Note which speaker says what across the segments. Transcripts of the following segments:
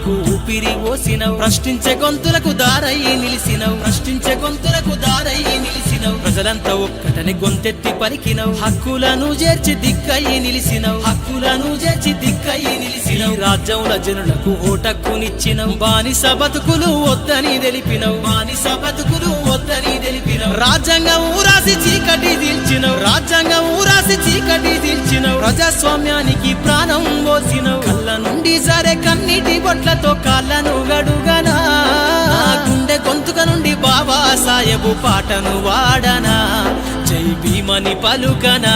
Speaker 1: మాకు ఊపిరి ఓసినవు, ప్రశ్నించే గొంతులకు దారయ్యి నిలిసినవు, ప్రశ్నించే గొంతులకు దారయ్యి నిలిసినవు. ప్రజలంతా ఒక్కటని గొంతెత్తి పలికినవు, హక్కులను చేర్చి దిక్కయ్యి నిలిసినవు, హక్కులను చేర్చి దిక్కయ్యి నిలిసినవు. రాజ్యంలో జనులకు ఓటక్కునిచ్చినవు, బానిస బతుకులు వద్దని తెలిపినవు, బానిస బతుకులు వద్దని తెలిపినవు. రాజ్యాంగం రాసి చీకటి తీల్చినవు, రాజ్యాంగం రాసి చీకటి తీల్చినవు. ప్రజాస్వామ్యానికి ప్రాణం పోసినవు, కళ్ళ నుండి సరే కన్నీటి బొట్లతో కాళ్ళను గడుగనా. గుండె గొంతుక నుండి బాబా సాహెబు పాటను వాడనా, జై భీమని పలుకనా.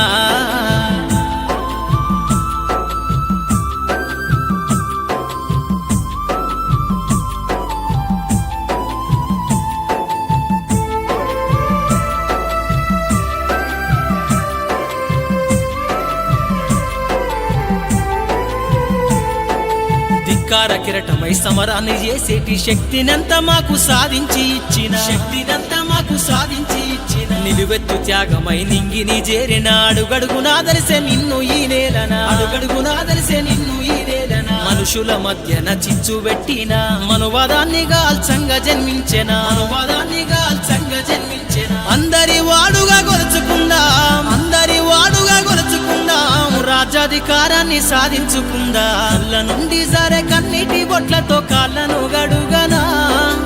Speaker 1: ధిక్కార కిరటమై సమరాన్ని చేసేటి శక్తినంత మాకు సాధించి ఇచ్చిన, శక్తినంతా మాకు సాధించి ఇచ్చిన. నిలువెత్తు త్యాగమై నింగిని చేరిన, అడుగడుగునాదరిసే నిన్ను ఈ నేలన, అడుగడుగునాదరిసే నిన్ను ఈ నేలన. మనుషుల మధ్యన చిచ్చు పెట్టిన, మనువాదాన్ని గాల్చంగా జన్మించెన, మనువాదాన్ని గాల్చంగా జన్మించెన. అందరి వాడుగా గొలుచుకుందాం, అందరి వాడుగా గొలుచుకుందాం, రాజ్యాధికారాన్ని సాధించుకుందా. కళ్ళ నుండి సరే కన్నీటి బొట్లతో కాళ్ళను గడుగనా.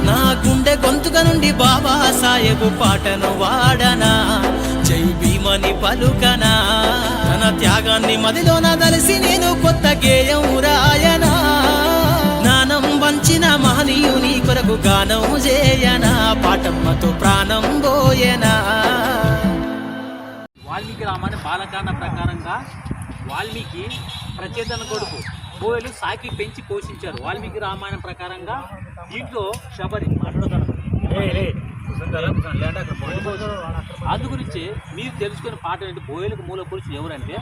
Speaker 1: నా గుండె గొంతుక నుండి బాబా సాహెబు పాటను వాడనా, జై భీమని పలుకనా. తన త్యాగాన్ని మదిలోన దలిసి నేను కొత్త గేయం రాయనా. జ్ఞానం వంచిన మహనీయుని కొరకు గానం చేయనా, పాటమ్మతో ప్రాణం పోయనా.
Speaker 2: వాల్మీకి రామాయణ బాలకాండ ప్రకారంగా వాల్మీకి ప్రచేతన కొడుకు బోయలు సాకి పెంచి పోషించారు. వాల్మీకి రామాయణం ప్రకారంగా దీంట్లో శబరి అందు గురించి మీరు తెలుసుకునే పాట ఏంటి, బోయలకు మూల పురుషులు ఎవరంటే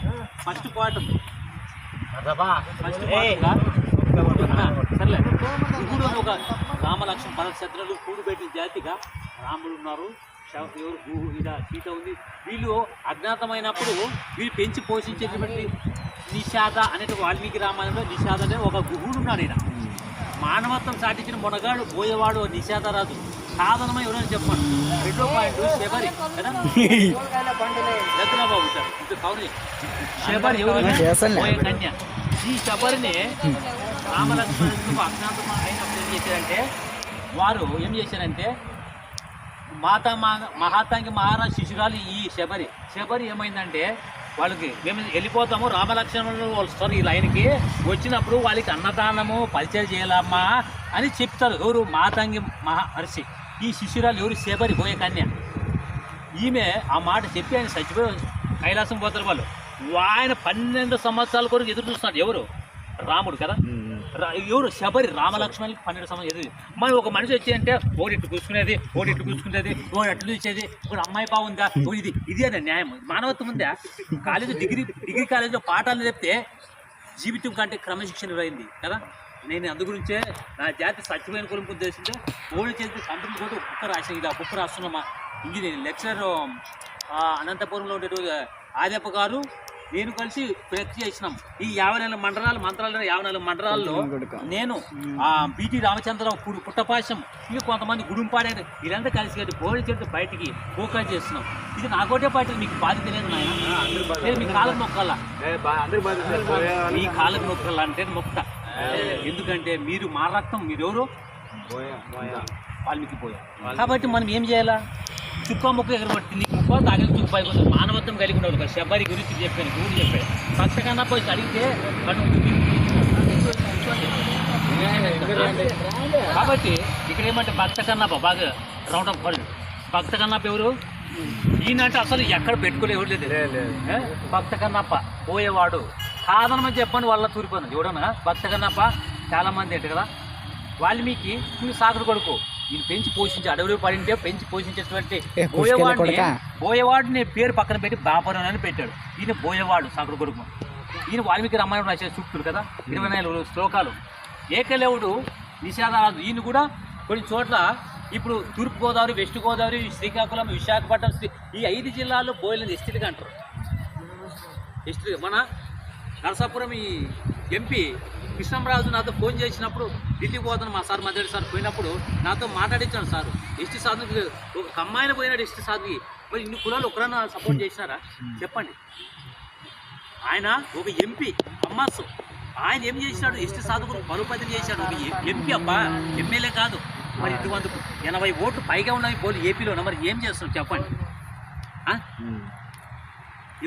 Speaker 2: ఫస్ట్ పాట సర్లే ఇప్పుడు ఒక రామలక్ష్మణ భరతశత్రులు కూడుబెట్టిన జాతిగా రాముడు ఉన్నారు, సీత ఉంది. వీళ్ళు అజ్ఞాతమైనప్పుడు వీళ్ళు పెంచి పోషించేటువంటి నిషాద అనేది వాల్మీకి రామాయణంలో నిషాద అనే ఒక గుహుడు ఉన్నాడు. ఆయన మానవత్వం సాటించిన మొనగాడు బోయేవాడు నిషాదరాజు. సాధనమై ఎవరైనా చెప్పాను. రెండో పాయింట్ శబరి కదా, బాబు సార్ ఇంకా కౌరి శబరి ఎవరు బోయే కన్య. ఈ శబరిని రామలక్ష్మణులకు అజ్ఞాతం అయినప్పుడు ఏం చేశారంటే, వారు ఏం చేశారంటే మహాతాంగి మహారాజ్ శిశురాలు ఈ శబరి ఏమైందంటే, వాళ్ళకి మేము వెళ్ళిపోతాము రామలక్ష్మణులు వస్తారు ఈ లైన్కి, వచ్చినప్పుడు వాళ్ళకి అన్నదానము పరిచయం చేయాలమ్మా అని చెప్తారు. ఎవరు మాతాంగి మహర్షి. ఈ శిశురాలు ఎవరు శబరి బోయే కన్య. ఈమె ఆ మాట చెప్పి ఆయన చచ్చిపోయి కైలాసం పోతారు. వాళ్ళు ఆయన 12 సంవత్సరాల కొరకు ఎదురు చూస్తున్నారు. ఎవరు రాముడు కదా, ఎవరు శబరి రామలక్ష్మణులకి 12 సంవత్సరాలు ఎదురు. మరి ఒక మనిషి వచ్చి అంటే ఓడి ఇట్లు కూర్చునేది, ఓడి ఇట్లు కూర్చుంటేది, ఓడి అట్లు చూసేది, ఒక అమ్మాయి బాగుందా, ఇది అదే న్యాయం మానవత్వం ఉందా. డిగ్రీ కాలేజీలో పాఠాలు చెప్తే జీవితం కంటే క్రమశిక్షణ అయింది కదా. నేను అందు గురించే నా జాతి సత్యమైన కొరకు ఉద్దేశించే ఓడి చేసి సంతృప్తి కూడా బుక్క రాసి ఇది ఆ బుక్ రాస్తున్నామా. ఇంజనీరింగ్ లెక్చరర్ అనంతపురంలో ఉండే ఆదేప గారు నేను కలిసి ప్రయత్నం చేసినాం. ఈ 54 మండలాలు 54 మండలాల్లో నేను బీటీ రామచంద్రరావు పుట్టపాశం ఇంకా కొంతమంది గుడుంపాడే వీళ్ళంతా కలిసి కట్టి బోడి చెట్టు బయటికి ఫోకస్ చేస్తున్నాం. ఇది నాకోటే పార్టీ మీకు బాధ్యత లేదు నాయన. నేను మీ కాళ్ళకు మొక్కల్లా, మీ కాళ్ళకు మొక్కల్లా అంటే మొక్క. ఎందుకంటే మీరు మా రక్తం, మీరెవరు వాల్మీకి పోయా. కాబట్టి మనం ఏం చేయాలా, చుక్క ముక్క ఎగరబట్టింది ముక్క తాగిన చుక్క పైకి మానవత్వం కలిగి ఉండదు. శబరి గురించి చెప్పాను, గురువు చెప్పాడు. భక్త కన్నా పోయి అడిగితే కాబట్టి ఇక్కడ ఏమంటే భక్త కన్నప్ప బాగా రౌండ్ అప్ పడు. భక్త కన్నప్ప ఎవరు ఈయనంటే అసలు ఎక్కడ పెట్టుకోలేదు లేదు. భక్త కన్నప్ప పోయేవాడు సాధనమని చెప్పండి వాళ్ళ తూరిపోయింది. చూడనా భక్త కన్నప్ప చాలా మంది ఏంటి కదా. వాల్మీకి సాగర్ కొడుకు, ఈయన పెంచి పోషించి అడవిలో పడింటే పెంచి పోషించేటువంటి బోయవాడిని పేరు పక్కన పెట్టి బాపరం అని పెట్టాడు. ఈయన బోయవాడు సాగర్ కొడుకు. ఈయన వాల్మీకి రామాయణం రాసే సూక్తులు కదా, 24 శ్లోకాలు. ఏకలేవుడు నిషాదరాజు. ఈయన కూడా కొన్ని చోట్ల ఇప్పుడు తూర్పుగోదావరి, వెస్ట్ గోదావరి, శ్రీకాకుళం, విశాఖపట్నం, ఈ 5 జిల్లాల్లో బోయలని ఎస్టీలుగా అంటారు. ఎస్టీ మన నరసాపురం ఈ ఎంపీ కృష్ణంరాజు నాతో ఫోన్ చేసినప్పుడు ఢిల్లీకి పోతాను మా సార్ మధ్య సార్ పోయినప్పుడు నాతో మాట్లాడించాను సార్. ఎస్టీ సాధనకి ఒక కమ్మాయిన పోయినాడు ఎస్టీ సాధనకి. మరి ఇన్ని కులాలు ఒకరన్నా సపోర్ట్ చేసినారా చెప్పండి? ఆయన ఒక ఎంపీ అమ్మాసు, ఆయన ఏం చేసినాడు? ఎస్టీ సాధకులు బలోపేతం చేశాడు. ఒక ఎంపీ అబ్బా, ఎమ్మెల్యే కాదు. మరి ఇటువంటి 80 ఓట్లు పైగా ఉన్నాయి పోలు ఏపీలో. మరి ఏం చేస్తున్నాడు చెప్పండి?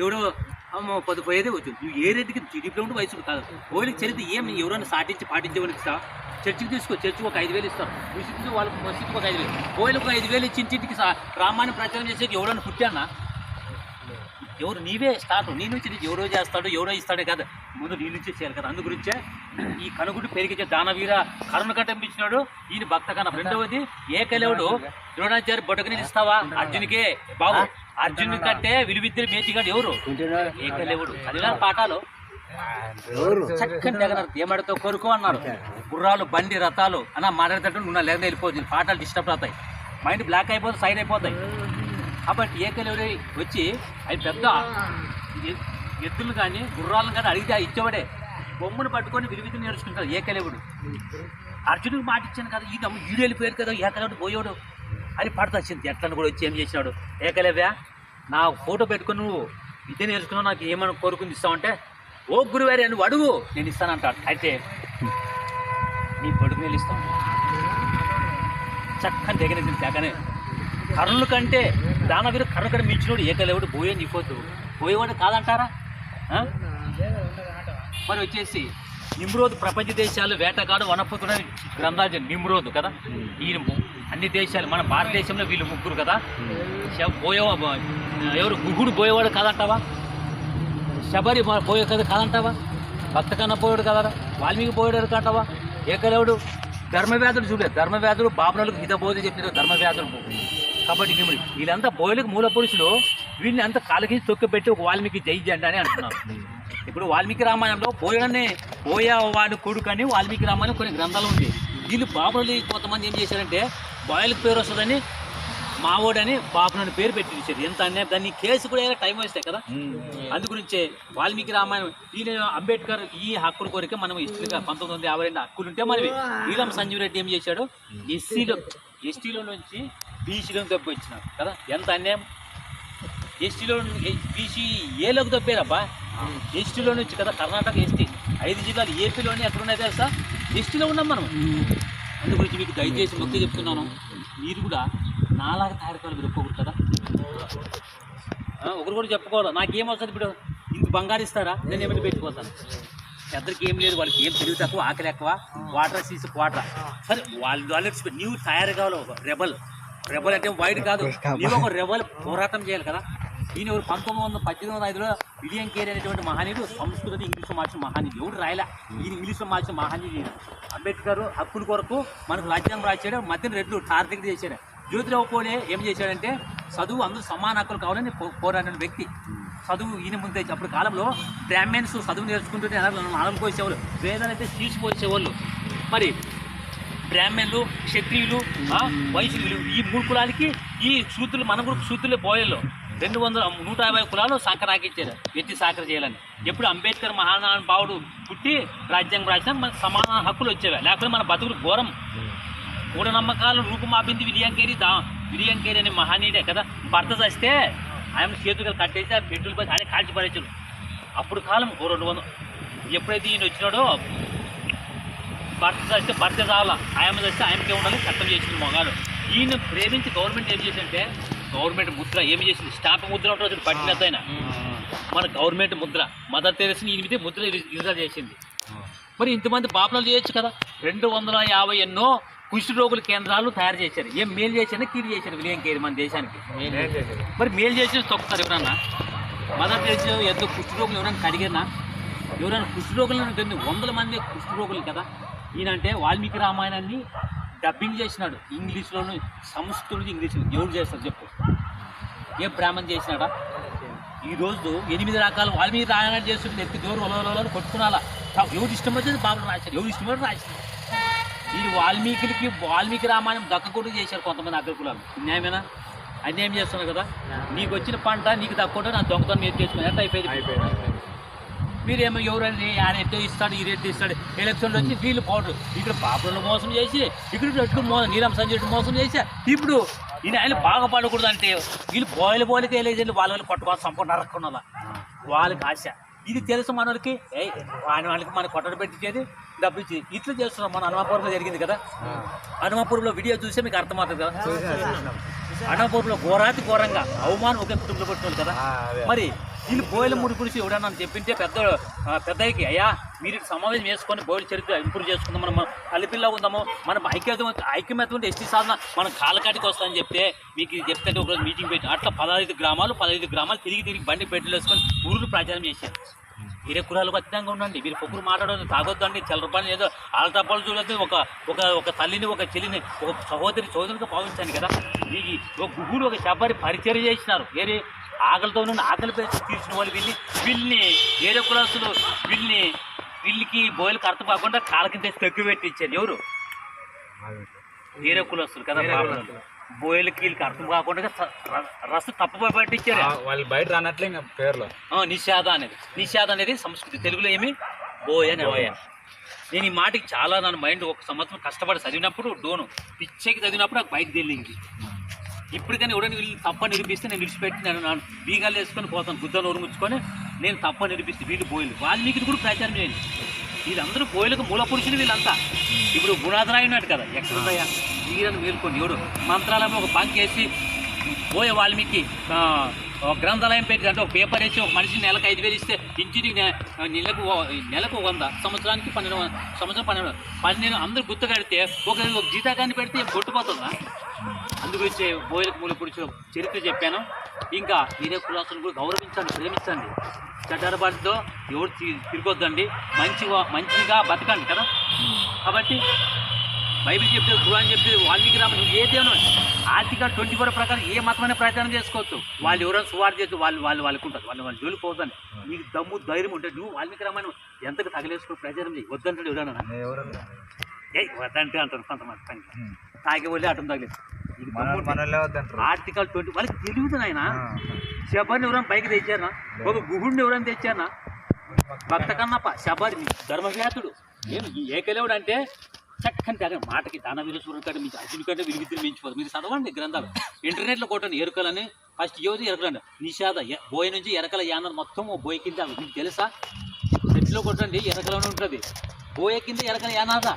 Speaker 2: ఎవడో పొద్దు పోయేదే వచ్చింది. నువ్వు ఏ రేటుకి టీడీపీలో ఉంటే వయసు కాదు. ఓళ్ళకి చరిత్ర ఏం ఎవరైనా సాటించి పాటించేవాళ్ళకి ఇస్తా. చర్చికి తీసుకో, చర్చికి ఒక 5,000 ఇస్తారు. ముసికి వాళ్ళకి మసీదుకి ఒక 5,000. ఓళ్ళకి ఒక 5,000 ఇచ్చి ఇంటింటికి రామాన్ని ప్రచారం చేసేది ఎవరైనా పుట్టానా? ఎవరు? నీవే స్టార్ట్. నీ నుంచి నీకు ఎవరో చేస్తాడు, ఎవరో ఇస్తాడే కదా, ముందు నీ నుంచే చేయాలి కదా. అందు గురించే ఈ కనుగుడ్డు పెరిగించే దానవీర కరుణ కట్టించినాడు ఈయన భక్త కన్నా. రెండవది ఏకలేవుడు ద్రోణాచార్య బొటకని ఇస్తావా అర్జునికే బాబు? అర్జునుడి కంటే విలువిద్యలు మేతిగాడు ఎవరు? ఏకలేవుడు. చదివిన పాఠాలు చక్కని దగ్గర ఏమడితో కొరుకో అన్నారు. గుర్రాలు బండి రథాలు అన్న మాట్లాడేటట్టు నువ్వు నా లేకుండా వెళ్ళిపోతుంది. పాఠాలు డిస్టర్బ్ అవుతాయి, మైండ్ బ్లాక్ అయిపోతుంది, సైడ్ అయిపోతాయి. కాబట్టి ఏకలేవుడు వచ్చి అది పెద్ద ఎద్దులు కానీ గుర్రాలను కానీ అడిగితే ఇచ్చేవాడే. బొమ్మను పట్టుకొని విలువిద్య నేర్చుకుంటాడు ఏకలేవుడు. అర్జునుడికి మాట ఇచ్చాను కదా, ఈడు వెళ్ళిపోయాడు కదా, ఏకలేవుడు పోయాడు అని పాడుతూ వచ్చింది. ఎట్లను కూడా వచ్చి ఏం చేసినాడు? ఏకలేవ్యా, నా ఫోటో పెట్టుకుని నువ్వు విద్య నేర్చుకున్నావు, నాకు ఏమైనా కోరుకుని ఇస్తావంటే, ఓ గురువారి నువ్వు అడుగు నేను ఇస్తానంటాడు. అయితే నీ బడుగు నీళ్ళు ఇస్తాను. చక్కని తెగనేసింది. తెగనే కర్ణుల కంటే దానవీరు కర్ణ కంటే మించినోడు ఏకలేవుడు. పోయే నీపోతు పోయేవాడు కాదంటారా? మరి వచ్చేసి నిమ్రోదు ప్రపంచ దేశాలు వేటగాడు వనపుతుడని గ్రంథాలు నిమ్రోదు కదా. ఈయన అన్ని దేశాలు, మన భారతదేశంలో వీళ్ళు ముగ్గురు కదా. ఎవరు? గుహుడు పోయేవాడు కాదంటావా? శబరి పోయే కదా కాదంటావా? భక్త కన్నా పోయాడు కదా. వాల్మీకి పోయాడు కాంటావా? ఏకలేవుడు. ధర్మవ్యాధులు చూడలేదు. ధర్మవ్యాధులు బాబులకు హితబోధ చెప్పిన ధర్మవ్యాధులు. కాబట్టి వీళ్ళంతా బోయలకు మూల పురుషులు. వీళ్ళని అంతా కాలకి తొక్కిపెట్టి ఒక వాల్మీకి జై జెండా అని అంటున్నారు. ఇప్పుడు వాల్మీకి రామాయణంలో పోయేవాడు కొడుకు అని వాల్మీకి రామాయణం కొన్ని గ్రంథాలు ఉంది. వీళ్ళు బాబులు కొంతమంది ఏం చేశారంటే బాయలకు పేరు వస్తుందని మావోడని బాబునని పేరు పెట్టించారు. ఎంత అన్యాయం! దాన్ని కేసు కూడా టైం వేస్తాయి కదా. అందుగురించే వాల్మీకి రామాయణం. ఈయన అంబేద్కర్ ఈ హక్కుల కోరిక మనం హిస్టరీగా 1952 హక్కులు ఉంటే మనవి. ఈలం సంజీవ్ రెడ్డి ఏం చేశాడు? ఎస్టీలో నుంచి బీసీలో దెబ్బొచ్చినాడు కదా. ఎంత అన్యాయం! ఎస్టీలో బీసీ ఏలోకి దెబ్బారబ్బా. ఎస్టీలో నుంచి కదా. కర్ణాటక ఎస్టీ 5 జిల్లాలు ఏపీలోనే ఎక్కడున్నాయి తెలుసా? ఎస్టీలో ఉన్నాం మనం. అందు గురించి మీకు దయచేసి మొక్కి చెప్తున్నాను, మీరు కూడా నాలాగా తయారు కావాలి. మీరు ఒక్కొక్కరు కదా, ఒకరు కూడా చెప్పుకోవాలి. నాకేమవుతుంది ఇప్పుడు? ఇంక బంగారు ఇస్తారా? నేను ఏమైనా పెట్టుకోతాను. పెద్దరికి ఏం లేదు, వాళ్ళకి ఏం తెలివి తక్కువ, ఆకలి ఎక్కువ, వాటర్ సీసు క్వాటర్. సరే వాళ్ళకి నీవు తయారు కావాలి. ఒక రెబల్ అంటే వైడ్ కాదు, నీవు ఒక రెబల్ పోరాటం చేయాలి కదా. ఈయన ఎవరు? 1805లో విలియం కేరీ అనేటువంటి మహానీయుడు సంస్కృతి ఇంగ్లీష్లో మార్చిన మహానీయుడు. ఎవరు రాయలే, ఈయన ఇంగ్లీష్లో మార్చిన మహానీయుడు. అంబేద్కర్ హక్కుల కొరకు మనకు రాజ్యాంగం రాశాడు. మధ్యన రెడ్లు టార్గెట్ చేశాడు. జ్యోతిరావు పూలే ఏం చేశాడంటే చదువు అందరూ సమాన హక్కులు కావాలని పోరాడిన వ్యక్తి. చదువు ఈయన ముందే. అప్పుడు కాలంలో బ్రాహ్మణ్స్ చదువు నేర్చుకుంటుంటే అలం పోసేవాళ్ళు, వేదాలు అయితే తీసిపోసేవాళ్ళు. మరి బ్రాహ్మణులు, క్షత్రియులు, వైశ్యులు ఈ 3 కులాలకి ఈ సూత్రులు, మన గ్రూప్ సూత్రులే పోయేళ్ళు. 150 కులాలు సాకరాకిచ్చారు ఎత్తి సాకర చేయాలని. ఎప్పుడు అంబేద్కర్ మహానుభావుడు పుట్టి రాజ్యాంగం రాసిన మనకు సమాన హక్కులు వచ్చేవే. లేకపోతే మన బతుకులు ఘోరం. మూఢనమ్మకాలు రూపమాపింది విలియం కేరీ అనే మహానీయుడే కదా. భర్త చస్తే ఆయన చేతులు కట్టేసి ఆ పెట్టులు పోయి ఆయన కాల్చి పడేసాడు. అప్పుడు కాలం 200. ఎప్పుడైతే ఈయన వచ్చినాడో భర్త చస్తే భర్త చావాలా, ఆయన చస్తే ఆయనకే ఉండాలి చట్టం చేసింది మొగాడు. ఈయన ప్రేమించి గవర్నమెంట్ ఏం చేసిందంటే గవర్నమెంట్ ముద్ర ఏమి చేసింది? స్టాంప్ ముద్ర ఉంటుంది పట్టినదైనా మన గవర్నమెంట్ ముద్ర. మదర్ తెరెసా ఈయన ముద్ర రిజర్వ్ చేసింది. మరి ఇంతమంది పాపలు చేయొచ్చు కదా. 250 ఎన్నో కుష్టి రోగుల కేంద్రాలు తయారు చేశారు. ఏం మేలు చేశారని కీడు చేశారు విలియం కేరీ మన దేశానికి. మరి మేలు చేసి తొక్కుతారు ఎవరన్నా? మదర్ తెరెసా ఎంతో కుష్టి రోగులు ఎవరైనా కడిగినా? ఎవరైనా కుష్టి రోగులను 100 మంది కుష్టి రోగులు కదా. ఈయనంటే వాల్మీకి రామాయణాన్ని డబ్బింగ్ చేసినాడు ఇంగ్లీష్లోను, సంస్కృతి ఇంగ్లీష్లో. ఎవరు చేస్తారు చెప్పు? ఏ బ్రాహ్మణ్ చేసినాడా? ఈరోజు 8 రకాల వాల్మీకి రామాయణాలు చేస్తుంటే ఎత్తి దూరం ఒలవలు కొట్టుకునాలా. ఎవరు ఇష్టం వచ్చింది బాబులు రాశారు, ఎవరు ఇష్టం రాశారు. ఈ వాల్మీకి రామాయణం దక్కకూడదు చేశారు కొంతమంది అగ్రకులాలు. న్యాయమేనా? అన్యాయం చేస్తున్నారు కదా. నీకు వచ్చిన పంట నీకు దక్కకుండా నా దొంగతనం మీరు చేసుకుని ఎట్లా అయిపోయింది? మీరేమో ఎవరైనా ఆయన ఎట్టో ఇస్తాడు ఈ రేట్ ఇస్తాడు ఎలక్షన్లు వచ్చి వీళ్ళు పౌడర్ ఇక్కడ పాపలను మోసం చేసి ఇక్కడ రెట్లు నీలం సంజయ్ మోసం చేసి ఇప్పుడు ఈయన ఆయన బాగా పడకూడదు అంటే వీళ్ళు పోలికి వెళ్ళేది వాళ్ళని పట్టుకోవాలి సంపూర్ణ నరక్కున్నదా వాళ్ళకి ఆశ ఇది తెలుసు మనోళ్ళకి వాళ్ళకి మన కొట్టడం పెట్టించేది డబ్బు ఇచ్చి ఇట్లా చేస్తున్నాం. మన హనుమాపురంలో జరిగింది కదా, హనుమాపురంలో వీడియో చూస్తే మీకు అర్థమవుతుంది కదా. హనుమాపురంలో ఘోరంగా అవమానం ఒకే కుటుంబంలో పెట్టినారు కదా. మరి వీళ్ళు బోయిల ముడి పుడిచి ఎవడన్నా చెప్పింటే పెద్దయ్యకి అయ్యా మీరు సమావేశం చేసుకొని బోయిల చరిత్ర ఇంప్రూవ్ చేసుకుందాం, మనం కలిపిల్లా ఉందాము, మనం ఐక్యమత్య ఉంటే ఎస్టీ సాధన మనం కాలకాటికి వస్తామని చెప్తే మీకు ఇది చెప్తే ఒకరోజు మీటింగ్ పెట్టి అట్లా 15 గ్రామాలు తిరిగి బండి పెట్టులు వేసుకొని ఊరు ప్రచారం చేశారు. వేరే కురాలు ఖచ్చితంగా ఉండండి, మీరు పొక్కురు మాట్లాడదు తాగొద్దండి, చిల్ల రూపాయలు ఏదో ఆలతప్పాలు చూడొద్దు, ఒక తల్లిని ఒక చెల్లిని ఒక సోదరునిగా భావించాను కదా. మీకు ఒక గుహుడు ఒక శబరి పరిచయం చేసినారు. వేరే ఆకలితో నుండి ఆకలి తీర్చిన వాళ్ళు వీళ్ళని వేరే కులాసులు వీళ్ళకి బోయలకు అర్థం కాకుండా కాళ్ళ కింద తక్కువ పెట్టి ఇచ్చారు. ఎవరు వేరే కులస్తులు కదా, బోయలకి వీళ్ళకి అర్థం కాకుండా రస తప్పుపోయి పట్టించారు.
Speaker 3: వాళ్ళు బయట రానట్లే ఇంకా పేర్లో
Speaker 2: నిషాద అనేది సంస్కృతి, తెలుగులో ఏమి బోయ నోయ. నేను ఈ మాటకి చాలా నా మైండ్ ఒక సంవత్సరం కష్టపడి చదివినప్పుడు డోను పిచ్చేకి చదివినప్పుడు నాకు బయటకు తెలియదు. ఇప్పటికైనా ఎవడని వీళ్ళు తప్ప నిరూపిస్తే నేను విడిచిపెట్టి నేను బీగాలు వేసుకొని పోతాను, గుద్దను ఉరుముచ్చుకొని నేను తప్ప నిరూపిస్తే వీళ్ళు బోయలు వాల్మీకి కూడా ప్రచారం చేయండి. వీళ్ళందరూ బోయలకు మూల పురుషులు వీళ్ళంతా. ఇప్పుడు గుణాధరాయి ఉన్నాడు కదా, ఎక్కడున్నాయా వీరని మేల్కొని ఎవడు మంత్రాలయం ఒక పంకేసి బోయ వాల్మీకి గ్రంథాలయం పెట్టి అంటే ఒక పేపర్ వేసి ఒక మనిషి నెలకు 5,000 ఇస్తే ఇంటికి నెలకు 100, సంవత్సరానికి 12 అందరూ గుర్తు కడితే ఒక జీతాకాన్ని పెడితే కొట్టుపోతుందా. అందుగురించి బోయలకు మూల పురుషులు చరిత్ర చెప్పాను. ఇంకా వేరే కులాసులు కూడా గౌరవించండి, ప్రేమించండి, చెడ్డరబాటుతో ఎవరు తిరగొద్దండి, మంచిగా బతకండి కదా. కాబట్టి బైబిల్ చెప్తే ఖురాన్ చెప్తే వాల్మీకి రామ ఏదేమో ఆర్టికల్ 24 ప్రకారం ఏ మతమైన ప్రచారం చేసుకోవచ్చు. వాళ్ళు ఎవరైనా సువార్త చేసి వాళ్ళకు ఉంటారు, వాళ్ళు జోలికి పోతుంది. నీకు దమ్ము ధైర్యం ఉంటే నువ్వు వాల్మీకి రామాయణం ఎంతకు తగలేసుకుని ప్రచారం చేయి. వద్దంటాడు ఎవరైనా వద్దంటే అంటారు కొంతమంది తాగే వాళ్ళే అటం తగలేదు. ఆర్టికల్ 20 వాళ్ళకి తెలియదు ఆయన. శబరిని ఎవరైనా పైకి తెచ్చారా, ఒక గుహుడిని ఎవరైనా తెచ్చారా, భక్త కన్నప్ప శబరి ధర్మవ్యాతుడు ఏం ఏకలేవుడు అంటే చక్కని తెగ మాటకి దానవీర సూర్యుడు కంటే మీకు అర్జునుడి కంటే విలువిద్యలు మించిపోదు. మీరు చదవండి గ్రంథాలు, ఇంటర్నెట్లో కొట్టండి ఎరుకలని. ఫస్ట్ యోజు ఎరకలండి, నిషాద బోయ నుంచి ఎరకల యానం మొత్తం బోయ కింద మీకు తెలుసా. సెట్లో కొట్టండి ఎరకలోనే ఉంటుంది, బోయ కింద ఎరకల యానాద.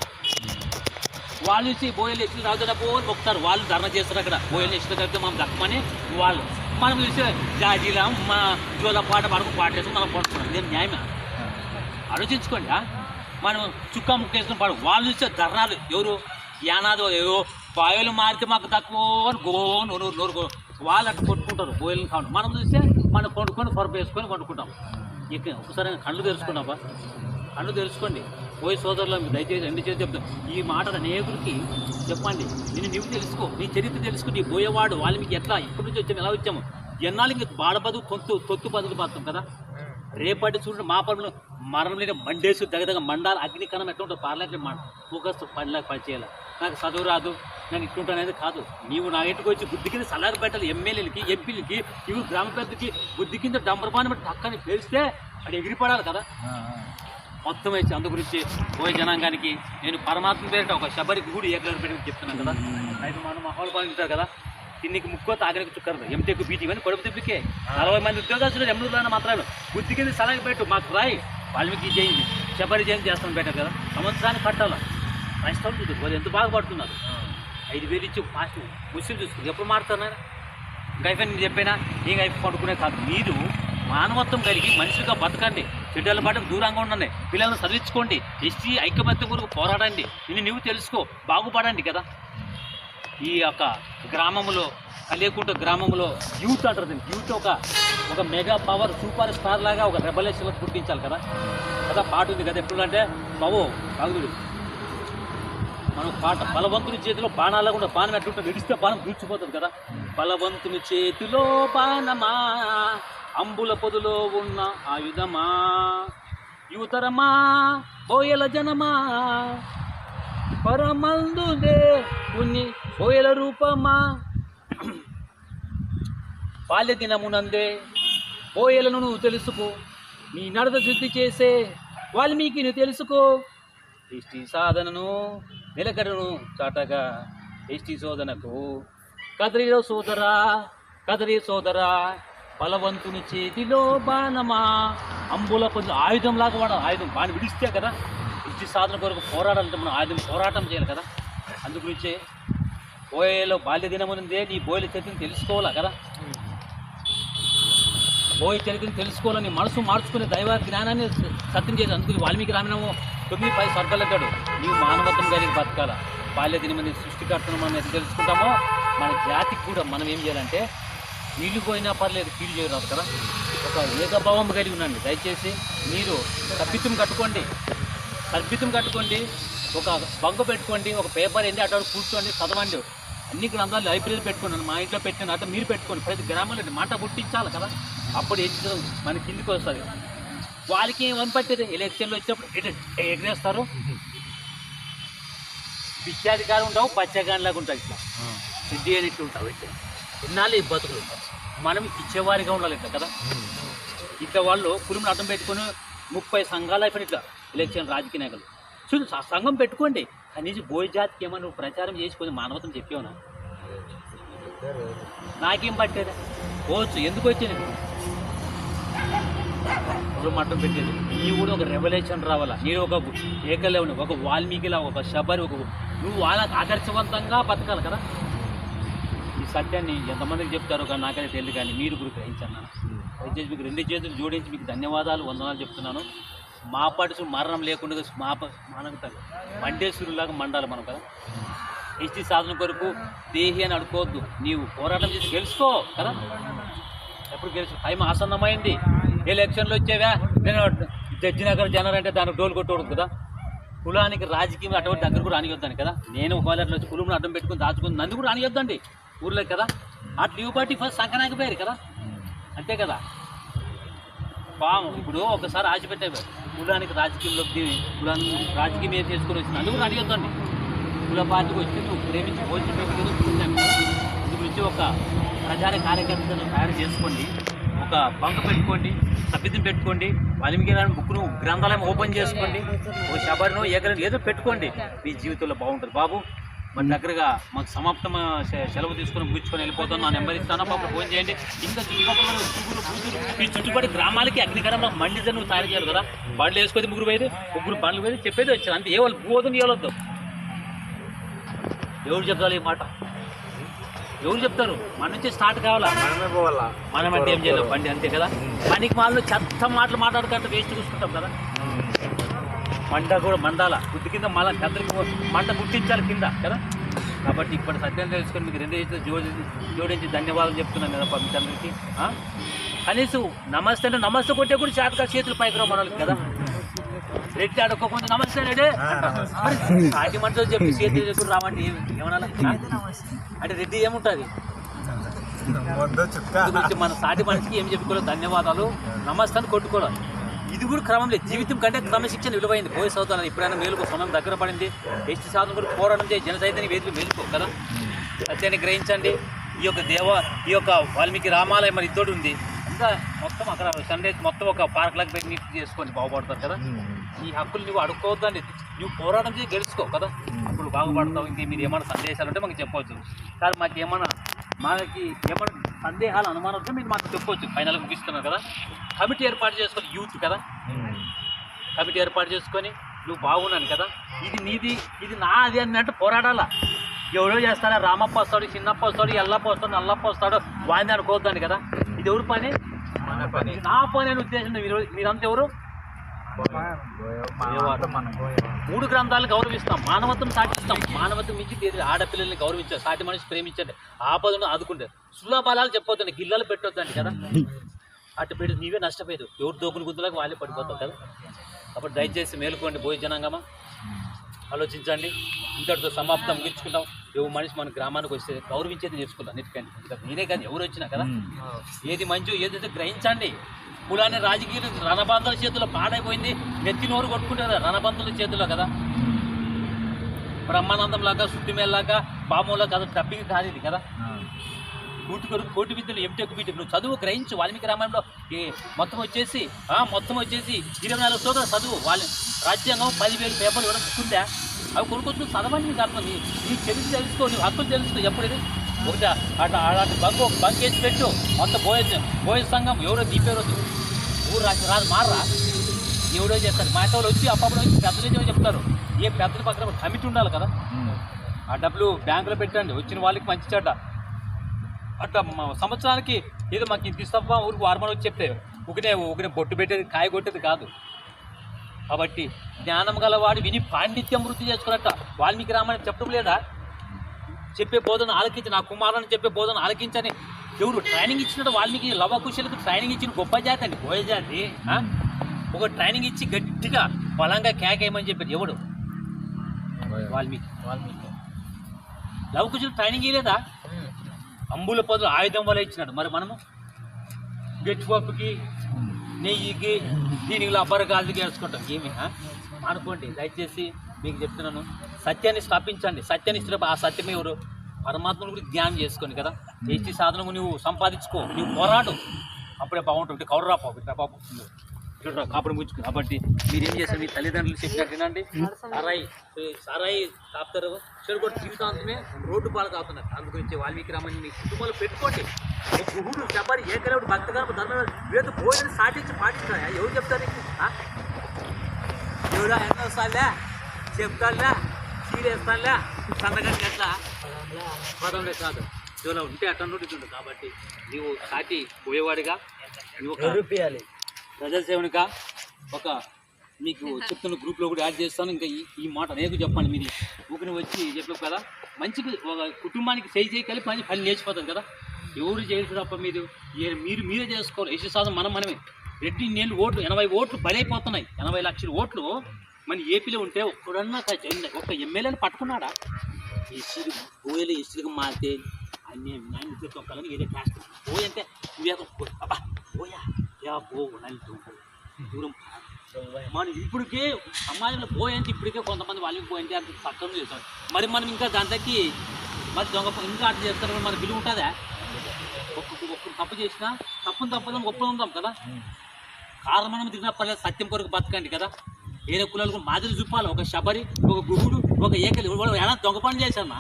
Speaker 2: వాళ్ళు వచ్చి బోయలు ఎట్లు రాజుడపో అని మొక్కుతారు, వాళ్ళు ధర్నా చేస్తారు అక్కడ. బోయలు ఎట్లు కలిపితే మనం దక్కమని వాళ్ళు మనం చూస్తే జాజీలా మా జోల పాట పాటేసి మనం పడుతున్నాం. నేను న్యాయమే ఆలోచించుకోండి. మనం చుక్కా ముక్కేసుకుని పాడు, వాళ్ళు చూస్తే ధర్నాలు ఎవరు యానాదో ఏవో బాయలు మారితే మాకు తక్కువ అని నోరు వాళ్ళు అట్లా కొట్టుకుంటారు బోయలను కావాలి. మనం చూస్తే మనం కొనుక్కొని పొరపు వేసుకొని కొనుక్కుంటాం. ఇక ఒకసారి కళ్ళు తెరుచుకున్నావా, కళ్ళు తెరుచుకోండి. పోయి సోదరులు మీకు దయచేసి అన్ని చేసి చెప్తాం. ఈ మాట అనేకుడికి చెప్పండి. నువ్వు తెలుసుకో, నీ చరిత్ర తెలుసుకో. నీ పోయేవాడు వాళ్ళు మీకు ఎట్లా ఇప్పటి నుంచి వచ్చాము, ఎలా వచ్చాము, ఎన్నాళ్ళు ఇంక బాడబదు తొత్తు బదులు పడతాం కదా. రేపటి చూడండి మా పనులు మరణం లేని మండేసు దగ్గర మండాలి అగ్ని కణం ఎట్లా ఉంటుంది పార్లమెంట్ మాట ఫోకస్ పని చేయాలి. నాకు చదువు రాదు, నేను ఇట్లుంటానేది కాదు. నీవు నా ఇంటికి వచ్చి బుద్ధి కింద సలహా పెట్టాలి. ఎమ్మెల్యేలకి ఎంపీలకి ఇవి గ్రామ పెద్దకి బుద్ధి కింద డంబరపాన్ని బట్టి పక్కని పేలిస్తే అది ఎగిరిపడాలి కదా. మొత్తం వచ్చి అందు గురించి పోయే జనాంగానికి నేను పరమాత్మ పేరిట ఒక శబరి గుడి ఏకలర్ పెట్టి చెప్తున్నాను కదా. అయితే మనం మహోలు పాలించారు కదా, తిన్నికి ముక్కో తాగనికి చుక్కరు ఎంటెక్ బీటీ అని కొడుకు తిప్పికే 40 మంది ఉద్యోగస్తులు ఎమ్మెల్యేలు మాత్రమే బుద్ధి కింద సలహా పెట్టు మాకు రాయి వాల్మీకి జయంతి శబరి జయంతి చేస్తామని పెట్టారు కదా. సంవత్సరానికి కట్టాలి. క్రైస్తవులు చూద్దాం వాళ్ళు ఎంత బాగుపడుతున్నారు. 5,000 ఇచ్చి ఫాస్ట్ ముస్లిం చూసుకుంది ఎప్పుడు మారుతున్నారు. ఇంకా అయిపోయి నేను చెప్పినా ఇంకా అయిపోయి పడుకునే కాదు. మీరు మానవత్వం కలిగి మనిషిగా బతకండి, చెడ్డల పాటు దూరంగా ఉండండి, పిల్లలను చదివించుకోండి, ఎస్టీ ఐక్యమత్యం కొరకు పోరాడండి, నువ్వు తెలుసుకో, బాగుపడండి కదా. ఈ యొక్క గ్రామంలో కలియకుంట గ్రామంలో యూత్ అంటారు. యూత్ ఒక మెగా పవర్ సూపర్ స్టార్ లాగా ఒక రెబల్యూషన్ పుట్టించాలి కదా. పాట ఉంది కదా ఎప్పుడు అంటే బాబు బాగుడు మనం పాట బలవంతుని చేతిలో బాణాలు కూడా బాణం ఎట్లుంటుంది, విడిస్తే బాణం దూచిపోతుంది కదా. బలవంతుని చేతిలో బాణమా, అంబుల పొదులో ఉన్న ఆయుధమా, యువతరమా బోయల జనమా, పరమందుదే కొన్ని బోయల రూపమా, బాల్య దినమునందే బోయలను నువ్వు తెలుసుకో, నీ నడత శుద్ధి చేసే వాల్మీకిని తెలుసుకో. ఎస్టీ సాధనను నిలకడను చాటగా ఎస్టీ శోధనకు కదరిలో సోదరా కదరి సోదరా, బలవంతుని చేతిలో బాణమా, అంబుల కొంచెం ఆయుధంలాగా వాడాలి. ఆయుధం బాణి విడిస్తే కదా ఎస్టీ సాధన కొరకు పోరాడాలంటే మనం ఆయుధం పోరాటం చేయాలి కదా. అందుగురించే బోయలో బాల్య దినముందే నీ బోయల చరిత్రను తెలుసుకోవాలా కదా. బోయ చరిత్రను తెలుసుకోవాలని మనసు మార్చుకునే దైవ జ్ఞానాన్ని సత్యం చేసి అందుకు వాల్మీకి రామాయణము 9:10 స్వర్గాలు అంటాడు. నీవు మానవత్వం కలిగి బతకాల. బాల్య దినమని సృష్టికర్తను మనం ఎంత తెలుసుకుంటామో మన జాతికి కూడా మనం ఏం చేయాలంటే నీళ్ళు పోయినా పర్లేదు ఫీల్ చేయరాదు కదా. ఒక ఏకభావం కలిగి ఉండండి. దయచేసి మీరు సభ్యత్వం కట్టుకోండి, ఒక బంకు పెట్టుకోండి, ఒక పేపర్ ఏంటి అటు కూర్చోండి, చదవండి. అన్ని గ్రంథాలు లైబ్రరీ పెట్టుకున్నాను, మా ఇంట్లో పెట్టాను, అట్లా మీరు పెట్టుకోండి. ప్రతి గ్రామంలో మాట పుట్టించాలి కదా. అప్పుడు ఏం మన కిందికి వస్తుంది. వాళ్ళకి ఏమని పట్టేది ఎలక్షన్లు వచ్చినప్పుడు ఎగరేస్తారు. పిచ్చాధికారం ఉంటావు, పచ్చగానిలాగా ఉంటుంది. ఇట్లా సిద్ధి అనేది ఉంటావు. ఇన్నాళ్ళు ఈ బతుకులు మనం ఇచ్చేవారిగా ఉండాలి ఇట్లా కదా. ఇట్లా వాళ్ళు కుటుంబం అర్థం పెట్టుకొని 30 సంఘాలు అయిపోయిన ఇట్లా ఎలక్షన్ రాజకీయ నాయకులు చూడు. సంఘం పెట్టుకోండి. కనీసం బోయ్ జాతికి ఏమన్నా నువ్వు ప్రచారం చేసుకొని మానవతం చెప్పేవునా? నాకేం పట్టేది పోవచ్చు. ఎందుకు వచ్చింది మట్టం పెట్టేది? నీ కూడా ఒక రెవల్యూషన్ రావాలా. నేను ఒక ఏకలేవుని, ఒక వాల్మీకిలా, ఒక శబరి, నువ్వు వాళ్ళకి ఆదర్శవంతంగా బతకాలి కదా. ఈ సత్యాన్ని ఎంతమందికి చెప్తారో కానీ నాకైతే తెలియదు. కానీ మీరు కూడా గ్రహించన్నా. దయచేసి మీకు 2 చేతులు జోడించి మీకు ధన్యవాదాలు, వందనాలు చెప్తున్నాను. మా పాటు మరణం లేకుండా మానవుతారు మండేశ్వరులాగా మండాలి మనం కదా. ఎస్టీ సాధన కొరకు దేహి అని అడుకోవద్దు. నీవు పోరాటం చేసి గెలుచుకో కదా. ఎప్పుడు గెలుచు టైం ఆసన్నమైంది. ఎలక్షన్లు వచ్చేవా నేను జడ్జి నగర్ జనర్ అంటే దానికి డోలు కొట్టకూడదు కదా. కులానికి రాజకీయం అటువంటి దగ్గర కూడా రానియొద్దాను కదా. నేను ఒకవేళ అట్లా వచ్చి కులంలో అడ్డం పెట్టుకుని దాచుకుని నన్ను కూడా రానియొద్దండి ఊర్లో కదా. అట్లా లీవ్ పార్టీ ఫస్ట్ సంకనాకి పోయారు కదా. అంతే కదా. పాము ఇప్పుడు ఒకసారి ఆశ పెట్టారు కులానికి రాజకీయంలోకి కులాన్ని రాజకీయం ఏం చేసుకొని వచ్చింది అందుకు రానియొద్దండి. కుల పార్టీకి వచ్చి నువ్వు ప్రేమించి భోజనం పెట్టుకుని ఇందు గురించి ఒక ప్రచార కార్యకర్తలను తయారు చేసుకోండి. ఒక బంక్ పెట్టుకోండి, సభ్యతను పెట్టుకోండి, వాల్మీకి బుక్ను గ్రంథాలయం ఓపెన్ చేసుకోండి, ఒక శబరిను ఏకలను ఏదో పెట్టుకోండి. మీ జీవితంలో బాగుంటుంది బాబు. మన దగ్గరగా మాకు సమాప్తం సెలవు తీసుకొని ముగించుకొని వెళ్ళిపోతాను. నా నెంబర్ ఇస్తాను, పాపం ఫోన్ చేయండి. ఇంకా చుట్టుపక్కల ఈ చుట్టుపక్కల గ్రామాలకి అగ్నికరంలో మండి నువ్వు తయారు చేయాలి కదా. బండ్లు వేసుకొని ముగ్గురు బండ్లు పోయి చెప్పేది వచ్చారు అంతే. ఏ వాళ్ళు పోదని ఏవద్దు. ఎవరు చెప్తారు ఈ మాట? ఎవరు చెప్తారు? మన నుంచి స్టార్ట్ కావాలా?
Speaker 3: మనమే పోవాలా.
Speaker 2: మనం అంటే ఏం చేయలేము బండి అంతే కదా. పనికి మాటలు చెత్త మాటలు మాట్లాడుకుంటే వేస్ట్ చూసుకుంటాం కదా. మంట కూడా మండాల బుద్ధి కింద మళ్ళీ కద్దరికి మంట గుర్తించాలి కింద కదా. కాబట్టి ఇప్పుడు సత్యం తెలుసుకొని మీకు 2 చేతులు జోడించి ధన్యవాదాలు చెప్తున్నాను కదా మీకు అందరికీ. కనీసం నమస్తే అంటే నమస్తే కొట్టే కూడా చేతగా చేతులు పైకి రావు మనకి కదా. రెడ్డి అడుక్కోకుండా నమస్తే రెడ్డి సాటి మనుషులు చెప్పి చేతులు రావండి ఏమన్నా అంటే రెడ్డి ఏముంటుంది మన సాటి మనిషికి ఏం చెప్పుకోలేదు. ధన్యవాదాలు నమస్తే అని కొట్టుకోవాలి. ఇది కూడా క్రమం లేదు. జీవితం కంటే క్రమశిక్షణ విలువైంది. పోయి అవుతాను ఎప్పుడైనా మేలుకో సమయం దగ్గర పడింది. ఎస్టీ సాధన కూడా పోరాటం చేసి జన చైతన్య వేదిక మేలుకో కదా. సత్యాన్ని గ్రహించండి. ఈ యొక్క వాల్మీకి రామాలయం మరి ఇద్దోడు ఉంది. ఇంకా మొత్తం అక్కడ సండే మొత్తం ఒక పార్క్ లాగా పెట్టి నీట్ చేసుకొని బాగుపడతారు కదా. ఈ హక్కులు నువ్వు అడుక్కోవద్దండి. నువ్వు పోరాటం చేసి గెలుచుకో కదా. అప్పుడు బాగుపడతావు. ఇంక మీరు ఏమైనా సందేశాలు ఉంటే మాకు చెప్పవచ్చు. కానీ మనకి ఏమైనా సందేహాలు అనుమానం ఉంటే మీరు మాకు చెప్పవచ్చు. ఫైనల్గా ముగిస్తున్నారు కదా. కమిటీ ఏర్పాటు చేసుకొని యూత్ కదా. కమిటీ ఏర్పాటు చేసుకొని నువ్వు బాగున్నాను కదా. ఇది నీది ఇది నాది అన్నట్టు పోరాడాలా. ఎవరో చేస్తారా? రామప్ప వస్తాడు, చిన్నప్ప వస్తాడు, ఎల్లప్ప వస్తాడు, నల్లప్ప వస్తాడు, వాంది అనుకోవద్దాన్ని కదా. ఇది ఎవరు పని? నా పని అనే ఉద్దేశం. మీరంతా ఎవరు? 3 గ్రంథాలను గౌరవిస్తాం, మానవత్వం సాటిస్తాం. మానవత్వం మించి ఆడపిల్లల్ని గౌరవించారు, సాటి మనిషి ప్రేమించండి, ఆపదను ఆదుకుంటారు. సులభాలు చెప్పొద్దండి, గిల్లలు పెట్టొద్దండి కదా. అటు పెట్టి నీవే నష్టపోయేది. ఎవరు దోకుని గుంతులకు వాళ్ళే పడిపోతావు కదా. అప్పుడు దయచేసి మేలుకోండి పోయి జనాంగమా, ఆలోచించండి. ఇంతటితో సమాప్తం ముగించుకుంటాం. ఎవరు మనిషి మన గ్రామానికి వస్తే గౌరవించేది నేర్చుకుంటాం. అన్నిటికండి ఇంకా నేనే కానీ ఎవరు వచ్చినా కదా. ఏది మంచో ఏదైతే గ్రహించండి. కులాన్ని రాజకీయ రణబంధుల చేతుల్లో పాడైపోయింది. నెత్తి నోరు కొట్టుకుంటారు రణబంధుల చేతుల్లో కదా. బ్రహ్మానందం లాగా, శుద్ధిమేలాగా, బామూలా కదా. డబ్బింగ్ కాదు ఇది కదా. కోటి విద్యలు ఎంటెక్ బీటెక్ నువ్వు చదువు గ్రహించు. వాల్మీకి రామాయణంలో మొత్తం వచ్చేసి 24 శ్లోకాలు చదువు. వాళ్ళ రాజ్యాంగం 10,000 పేపర్లు ఇవ్వడం ఉందా? అవి కొనుక్కొచ్చు చదవండి. నీకు అర్థం నీ చరిత్ర తెలుసుకో, నీ హక్కులు తెలుసుకో. ఎప్పుడైతే ఒకటి అలాంటి బంక్ వేసి పెట్టు. మొత్తం బోయ సంఘం ఎవరో దీపేరో ఊరు రాదు మారరా ఎవడో చేస్తారు. మా వాళ్ళు వచ్చి అప్పుడు వచ్చి పెద్దలు చెప్తారు. ఏ పెద్దల పక్కన కమిటీ ఉండాలి కదా. ఆ డబ్బులు బ్యాంకులో పెట్టండి. వచ్చిన వాళ్ళకి మంచి చెడ్డ అట్లా సంవత్సరానికి ఏదో మాకు ఇంత ఇస్తావా ఊరికి వారమని వచ్చి చెప్తే ఊరినే బొట్టు పెట్టేది కాయ కొట్టేది కాదు. కాబట్టి జ్ఞానం గలవాడు విని పాండిత్యం వృద్ధి చేసుకున్నట్ట. వాల్మీకి రామాయణం చెప్పడం లేదా? చెప్పే బోధన ఆలకించి, నా కుమారుని చెప్పే బోధన ఆలకించని ఎవరు ట్రైనింగ్ ఇచ్చినట్టు వాల్మీకి లవకుశలకు ట్రైనింగ్ ఇచ్చిన గొప్ప జాతి అండి. బోయ జాతి ఒక ట్రైనింగ్ ఇచ్చి గట్టిగా బలంగా కేకేయమని చెప్పారు. ఎవడు? వాల్మీకి. లవకుశులు ట్రైనింగ్ ఇవ్వలేదా? అంబుల పదులు ఆయుధం వల్ల ఇచ్చినాడు. మరి మనము గట్టిపప్పుకి నెయ్యికి దీనికి లబ్బర్ గాజుకి వేసుకుంటాం. ఏమి అనుకోండి. దయచేసి మీకు చెప్తున్నాను, సత్యాన్ని స్థాపించండి. సత్యాన్ని ఇస్తున్నప్పుడు ఆ సత్యం ఎవరు? పరమాత్మను గురించి ధ్యానం చేసుకోండి కదా. చేసి సాధనము నువ్వు సంపాదించుకో, నువ్వు పోరాడు. అప్పుడే బాగుంటుంది. కౌరరాపో బాబు కాపుడు ముచ్చుకు. కాబట్టి మీరేం చేస్తారు? మీ తల్లిదండ్రులు చెప్పినట్టు వినండి. సారాయి కాపుతారు చెడుగొట్టు జీవితాంతమే రోడ్డు పాలు కాపుతున్నారు. అందు గురించి వాల్మీకి రామాయణం మీ కుటుంబంలో పెట్టుకోండి. గుహుడు చెప్పాలి ఏకలవుడు భక్తగారు ధర్మ వేద భోజనం సాటించి పాటిస్తాయా? ఎవరు చెప్తారు నీకు? ఎవరా ఎన్నో వస్తాలే చెప్తానులే సీరేస్తానులే సన్నగాని ఎట్లా పదంలో కాదు. ఎవరో ఉంటే అట్లా ఉంటుంది. కాబట్టి నీవు సాటి పోయేవాడిగా నువ్వు ప్రజాసేవనిగా ఒక మీకు చెప్తున్న గ్రూప్లో కూడా యాడ్ చేస్తాను. ఇంకా ఈ మాట నేను చెప్పండి. మీరు ఊరిని వచ్చి చెప్పారు కదా, మంచిగా ఒక కుటుంబానికి చేయి కలిపి మంచి పని నేర్చిపోతుంది కదా. ఎవరు చేయాల్సి తప్ప మీరే చేసుకోవాలి. యశు సాధన మనమే. రెడ్డి నేను ఓట్లు 80 ఓట్లు బలైపోతున్నాయి. 80 లక్షల ఓట్లు మన ఏపీలో ఉంటే ఒక్కడన్నా ఒక్క ఎమ్మెల్యేని పట్టుకున్నాడా? ఎస్సీలు పోయేలు ఎస్సీలకు మారితే అన్నీ నాయన తొక్కాలని ఏదో కాస్ట్ పోయంటే అబ్బా పోయా పో దూరం. మనం ఇప్పటికే సమాజంలో పోయంటే ఇప్పటికే కొంతమంది వాళ్ళకి పోయంటే అంత చక్కగా చేస్తాం. మరి మనం ఇంకా దాంట్లోకి మరి దొంగ ఇంకా అట్లా చేస్తారు. మన విలువ ఉంటుందా? ఒక్కరు తప్పు చేసినా తప్పుదని ఒప్పుకుందాం కదా. కారణం తిరిగినా పర్లేదు, సత్యం కొరకు బతకండి కదా. వేరే కులాలకు మాదిరి చూపాలి. ఒక శబరి, ఒక గుహుడు, ఒక ఏకలి ఎలా దొంగ పని చేశానా?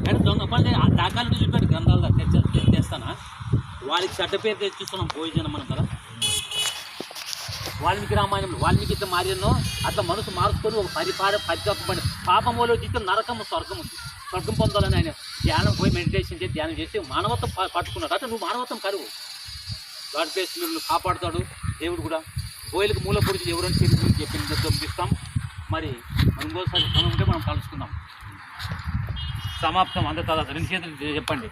Speaker 2: కానీ దొంగ పని ఆ దాఖలు చూపాడు గ్రంథాలు తెస్తానా? వాళ్ళకి చెడ్డ పేరు తెచ్చిస్తున్నాం భోజనం మనం కదా. వాల్మీకి రామాయణంలో వాల్మీకి ఇట్లా మారినో అట్లా మనసు మార్చుకొని ఒక పని పాపంలో జీతం నరకము స్వర్గం ఉంది. స్వర్గం పొందాలని ఆయన ధ్యానం పోయి మెడిటేషన్ చేసి ధ్యానం చేసి మానవత్వం పట్టుకున్నాడు. అంటే నువ్వు మానవత్వం కరువు. గాడ్ ప్లేస్ మీరు కాపాడుతాడు దేవుడు కూడా. బోయలకు మూల పొడిచి ఎవరైనా చెప్పి చెప్పింది పంపిస్తాం. మరి ఇంకోసారి మనం ఉంటే మనం కలుసుకుందాం. సమాప్తం. అంతే తర్వాత 2 చేతులు చెప్పండి.